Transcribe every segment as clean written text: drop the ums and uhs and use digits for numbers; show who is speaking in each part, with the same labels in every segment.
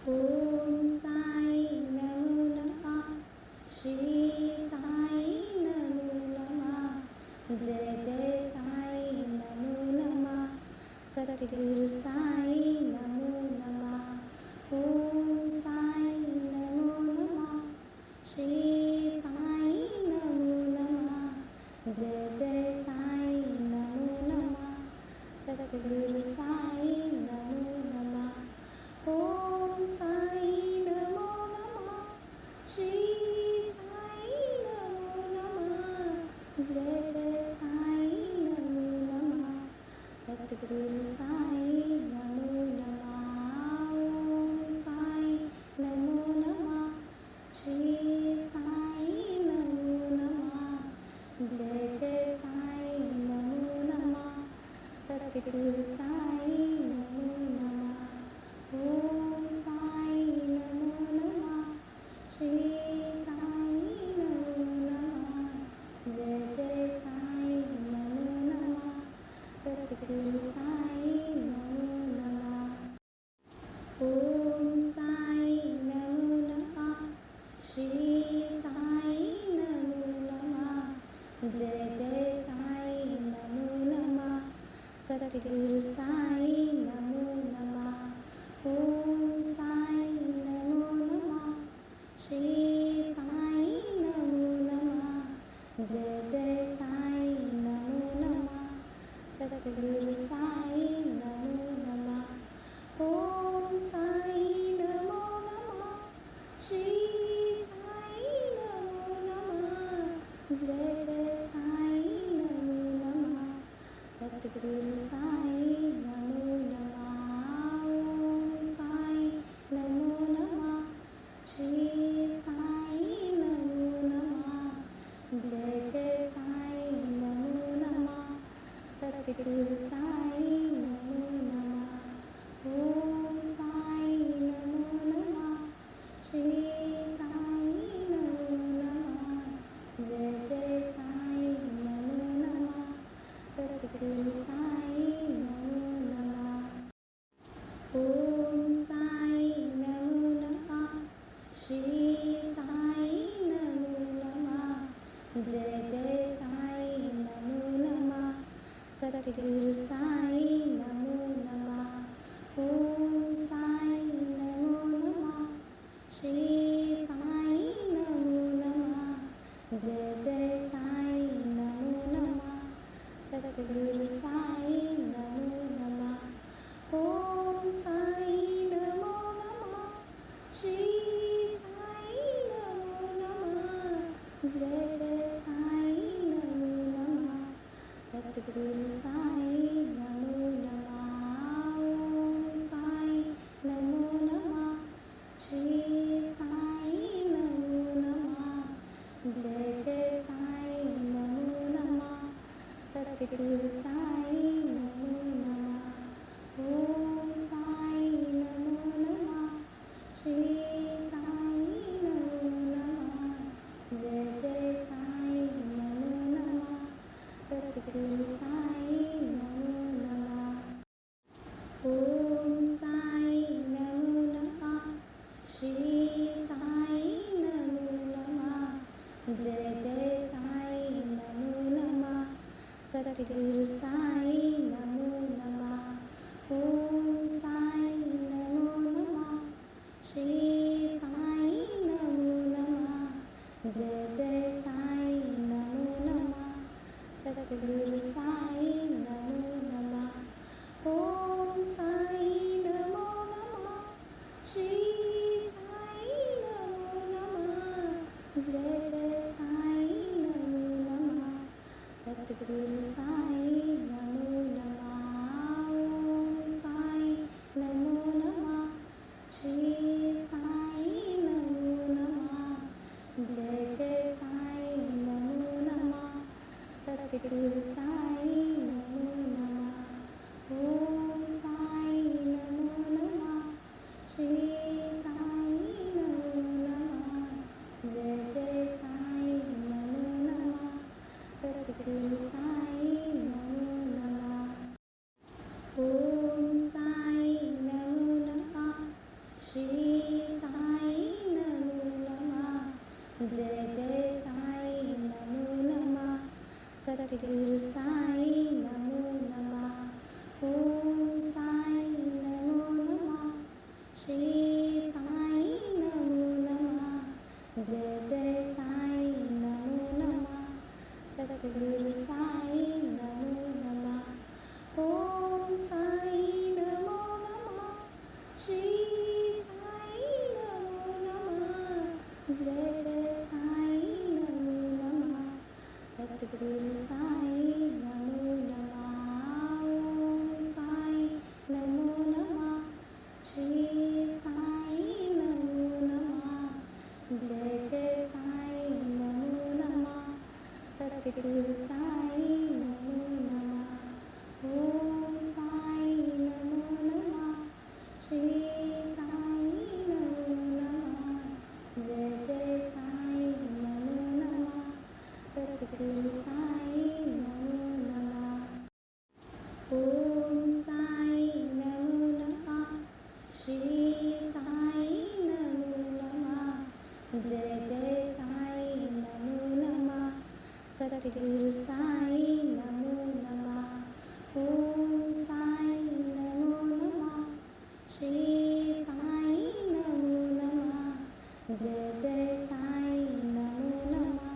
Speaker 1: ओम साई नमो नमः। श्री साई नमो नमः। जय जय साई नमो नमः। सतगुरु साई नमो नमः। ओम साई नमो नमः। श्री साई नमो नमः। जय जय साई नमो नमः। सतगुरु साई नमो नमः। ओम साई नमो नमः। श्री साई नमो नमः। जय जय साई नमो नमः। सतगुरु साई नमो नमः। ओम साई नमो नमः। श्री साई नमो नमः। जय जय साई नमो नमः। सतगुरु साई नमो नमः। ओम साई नमो नमः। श्री साई नमो नमः। जय जय साई नमो नमः। सतगुरु साई नमो नमः। ओम साई नमो नमः। श्री साई नमो नमः। जय जय साई नमो नमः। सतगुरु साई नमो नमः। ओम साई नमो नमः। श्री साई नमो नमः। जय जय साई नमो नमः। सतगुरु साई नमो नमः। ओम साई नमो नमः। श्री साई नमो नमः। जय जय साई नमो नमः। सतगुरु साई नमो नमः। ओम साई नमो नमः। श्री साई नमो नमः। जय जय साई नमो नमः। सतगुरु साई नमो नमः। ओम साई नमो नमः। श्री साई नमो नमः। जय जय साई नमो नमः। सतगुरु साई नमो नमः। ओम साई नमो नमः। श्री साई नमो नमः। जय जय साई नमो नमः। सतगुरु साई नमो नमः। ओम साई नमो नमः। श्री साई नमो नमः। जय जय साई नमो नमः। सतगुरु साई नमो नमः। ओम साई नमो नमः। श्री साई नमो नमः। जय जय साई नमो नमः। सतगुरु साई नमो नमः। ओम साई नमो नमः। श्री साई नमो नमः। जय जय साई नमो नमः। सतगुरु साई नमो नमः। ओम साई नमो नमः। श्री साई नमो नमः। जय जय साई नमो नमः। सतगुरु साई नमो नमः। ओम साई नमो नमः। श्री साई नमो नमः। जय जय साई नमो नमः। सतगुरु साई नमो नमः। ओम साई नमो नमः। श्री साई नमो नमः। जय जय साई नमो नमः। सतगुरु साई नमो नमः। ओम साई नमो नमः। श्री साई नमो नमः। जय जय साई नमो नमः। सतगुरु साई नमो नमः। ओम साई नमो नमः। श्री साई नमो नमः। जय जय साई नमो नमः। सतगुरु साई नमो नमः। ओम साई नमो नमः। श्री साई नमो नमः। जय जय साई नमो नमः। सतगुरु साई नमो नमः। ओम साई नमो नमः। श्री श्री साई नमो नमः। जय जय साई नमो नमः। सद्गुरु साई नमो नमः। ओम साई नमो नमः। श्री साई नमो नमः। जय जय साई नमो नमः। सद्गुरु साई नमो नमः। ओम साई नमो नमः। श्री साई नमो नमः। जय जय साई नमो नमः। सद्गुरु साई नमो नमः। ओम साई नमो नमः। श्री साई नमो नमः। जय जय साई नमो नमः। सद्गुरु साई नमो नमः। ओम साई नमो नमः। श्री साई नमो नमः। जय जय साई नमो नमः। सद्गुरु साई नमो नमः। ओम साई नमो नमः। श्री साई नमो नमः। जय जय साई नमो नमः।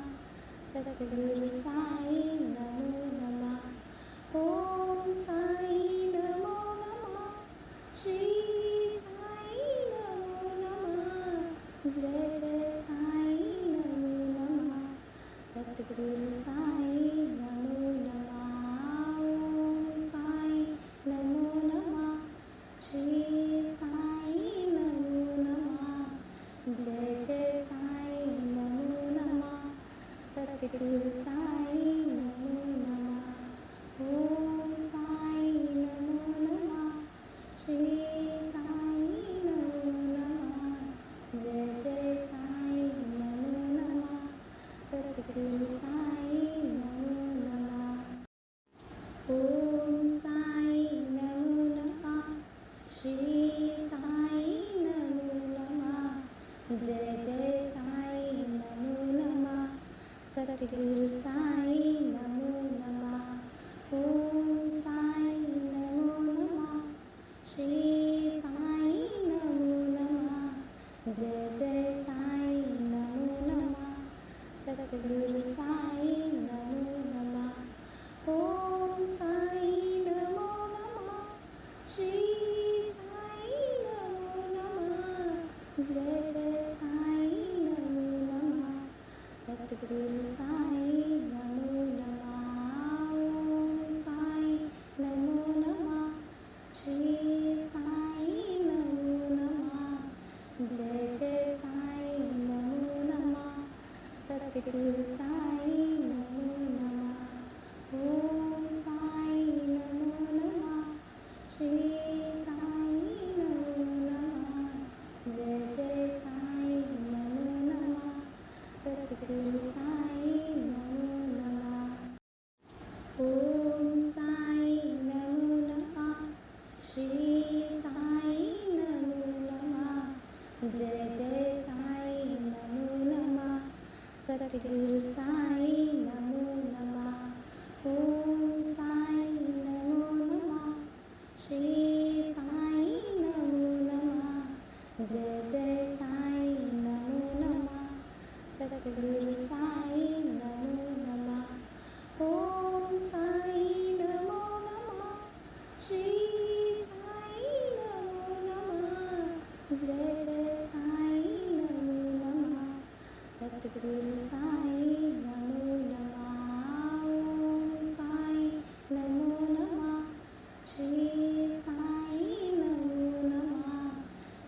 Speaker 1: सद्गुरु साई नमो नमः। ओम साई नमो नमः। श्री साई नमो नमः। जय जय साई नमो नमः। सद्गुरु साई नमो नमः। ओम साई नमो नमः। श्री साई नमो नमः। जय जय साई नमो नमः। सद्गुरु साई नमो नमः। ओम साई नमो नमः। श्री साई नमो नमः। जय जय साई नमो नमः। सद्गुरु साई नमो नमः। ओम साई नमो नमः। श्री साई नमो नमः। जय जय साई नमो नमः। सद्गुरु साई नमो नमः। ओम साई नमो नमः। श्री साई नमो नमः। जय जय साई नमो नमः। सद्गुरु साई नमो नमः। ओम साई नमो नमः। श्री साई नमो नमः। जय जय साई नमो नमः। सद्गुरु साई नमो नमः। ओम साई नमो नमः। श्री साई नमो नमः। जय जय साई नमो नमः। सद्गुरु साई नमो नमः। ओम साई नमो नमः। श्री साई नमो नमः। जय जय साई नमो नमः। सद्गुरु साई नमो नमः। ओम साई नमो नमः। श्री साई नमो नमः। जय जय साई नमो नमः। सद्गुरु साई नमो नमः। ओम साई नमो नमः। श्री साई नमो नमः। जय जय साई नमो नमः। सद्गुरु साई नमो नमः। ओम साई नमो नमः। श्री साई नमो नमः। जय जय साई नमो नमः। सद्गुरु साई नमो नमः। ओम साई नमो नमः। श्री साई नमो नमः।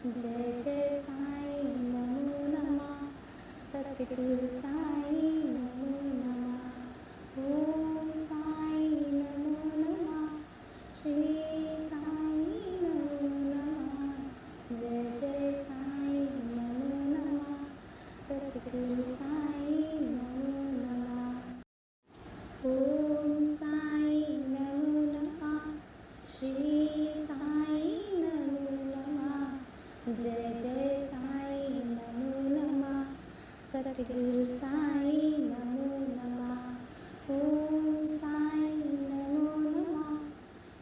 Speaker 1: जय जय साई नमो नमः। सद्गुरु साई नमो नमः। ओम साई नमो नमः। श्री साई नमो नमः। जय जय साई नमो नमः। सद्गुरु साई नमो नमः। ओम साई नमो नमः। श्री साई नमो नमः। जय जय साई नमो नमः। सद्गुरु साई नमो नमः। ओम साई नमो नमः।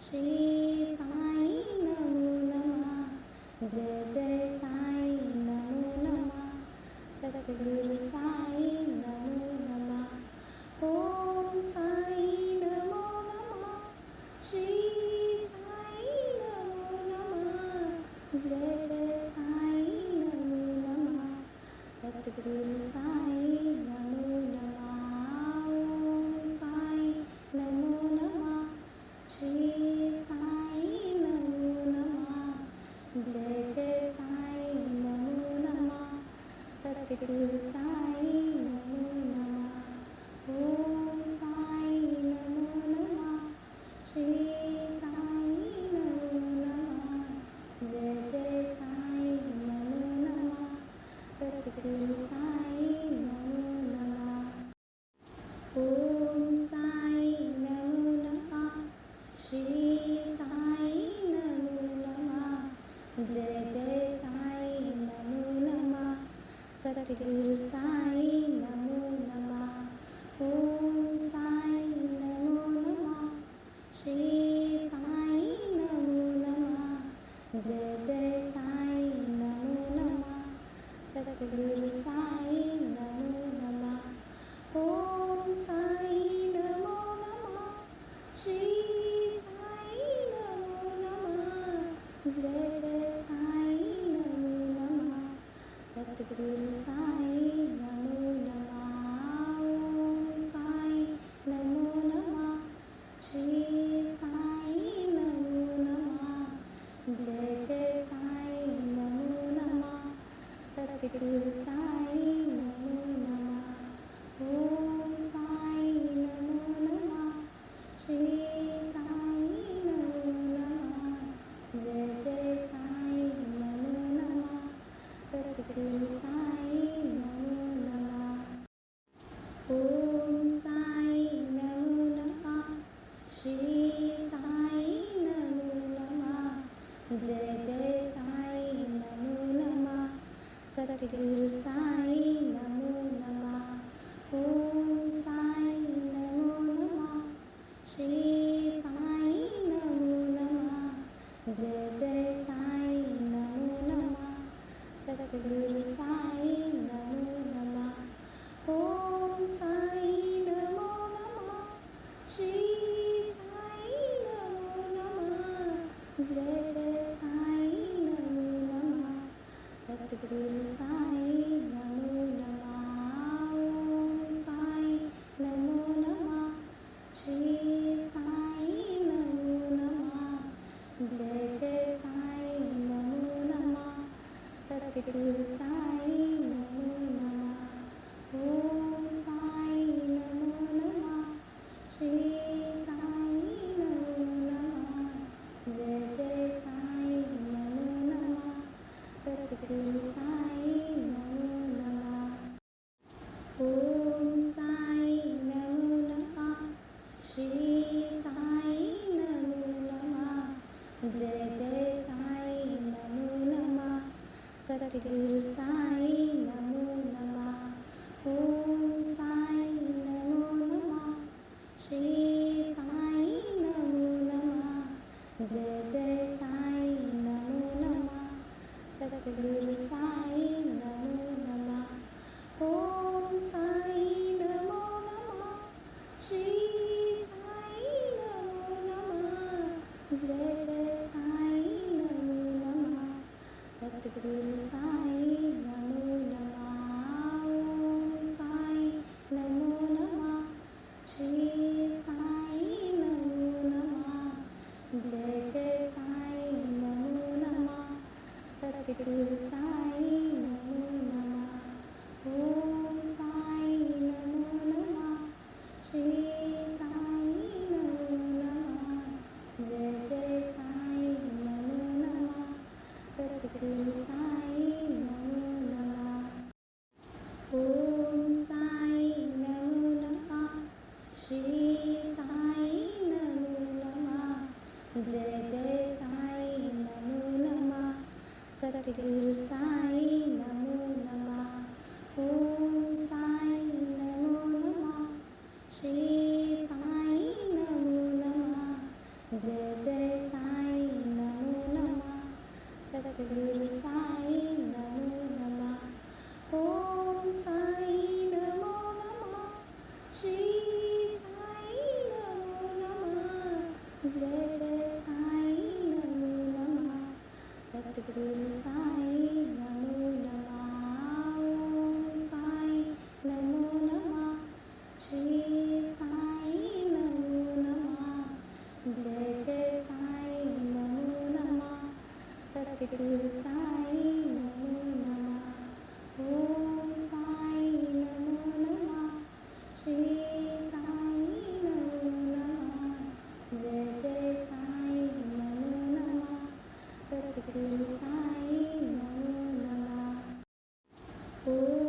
Speaker 1: श्री साई नमो नमः। जय जय साई नमो नमः सतगुरु साई नमो नमः ओम साई नमो नमः श्री साई नमो नमः जय जय साई नमो नमः सतगुरु साई नमो नमः ओम साई नमो नमः श्री साई नमो नमः जय जय साई नमो नमः सतगुरु साई नमो नमः ओम साई नमो नमः श्री साई नमो नमः जय जय साई नमो नमः सतगुरु साई नमो नमः ओम साई नमो नमः श्री साई नमो नमः जय जय साई नमो नमः सतगुरु साई नमो नमः ओम साई नमो नमः श्री साई नमो नमः जय जय साई नमो नमः सतगुरु साई नमो नमः ओम साई नमो नमः श्री साई नमो नमः जय जय साई नमो नमः सतगुरु साई नमो नमः ओम साई नमो नमः श्री साई नमो नमः जय जय साई नमो नमः सतगुरु साई नमो नमः ओम साई नमो नमः श्री साई नमो नमः जय जय साई नमो नमः सतगुरु साई नमो नमः ओम साई नमो नमः श्री साई नमो नमः जय जय साई नमो नमः सतगुरु साई नमो नमः ओम साई नमो नमः श्री साई नमो नमः जय जय साई नमो नमः सतगुरु साई नमो नमः ओम साई नमो नमः श्री साई नमो नमः जय जय साई नमो नमः सतगुरु साई नमो नमः ओम साई नमो नमः श्री साई नमो नमः जय जय साई नमो नमः सतगुरु साई नमो नमः ओम साई नमो नमः श्री साई नमो नमः जय जय साई नमो नमः सतगुरु साई नमो नमः ओम साई नमो नमः श्री साई नमो नमः जय जय साई नमो नमः सतगुरु साई नमो नमः ओम साई नमो नमः श्री साई नमो नमः जय जय साई नमो नमः सतगुरु साई नमो नमः ओम साई नमो नमः श्री साई नमो नमः जय जय साई नमो नमः सतगुरु साई नमो नमः ओम साई नमो नमः श्री साई नमो नमः जय जय साई नमो नमः सतगुरु साई नमो नमः ओम साई नमो नमः श्री साई नमो नमः जय जय साई नमो नमः सतगुरु साई नमो नमः ओम साई नमो नमः श्री साई नमो नमः जय जय साई नमो नमः सतगुरु साई नमो नमः ओम साई नमो नमः श्री साई नमो नमः जय जय साई नमो नमः सतगुरु सद्गुरु साई नमो नमः. ओम साई नमो नमः. श्री साई नमो नमः. जय जय साई नमो नमः. सद्गुरु साई नमो नमः. ओम साई नमो नमः. श्री साई नमो नमः. जय जय साई नमो नमः. सद्गुरु साई नमो नमः. ओम साई नमो नमः. श्री साई नमो नमः. जय जय साई नमो नमः. सद्गुरु साई नमो नमः. ओम